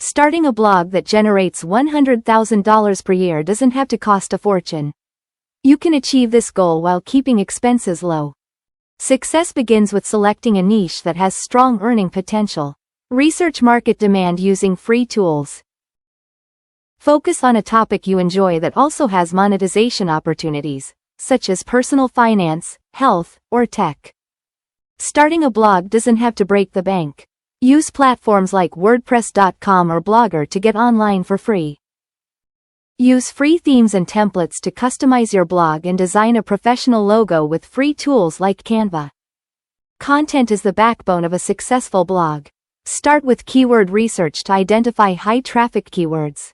Starting a blog that generates $100,000 per year doesn't have to cost a fortune. You can achieve this goal while keeping expenses low. Success begins with selecting a niche that has strong earning potential. Research market demand using free tools. Focus on a topic you enjoy that also has monetization opportunities, such as personal finance, health, or tech. Starting a blog doesn't have to break the bank. Use platforms like WordPress.com or Blogger to get online for free. Use free themes and templates to customize your blog and design a professional logo with free tools like Canva. Content is the backbone of a successful blog. Start with keyword research to identify high-traffic keywords.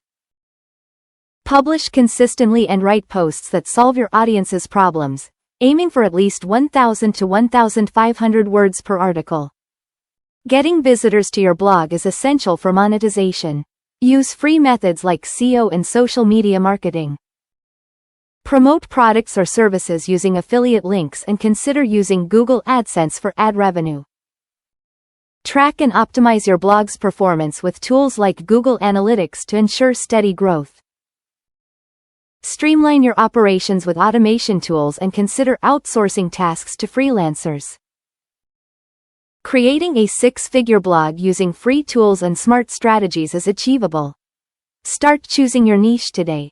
Publish consistently and write posts that solve your audience's problems, aiming for at least 1,000 to 1,500 words per article. Getting visitors to your blog is essential for monetization. Use free methods like SEO and social media marketing. Promote products or services using affiliate links and consider using Google AdSense for ad revenue. Track and optimize your blog's performance with tools like Google Analytics to ensure steady growth. Streamline your operations with automation tools and consider outsourcing tasks to freelancers. Creating a six-figure blog using free tools and smart strategies is achievable. Start choosing your niche today.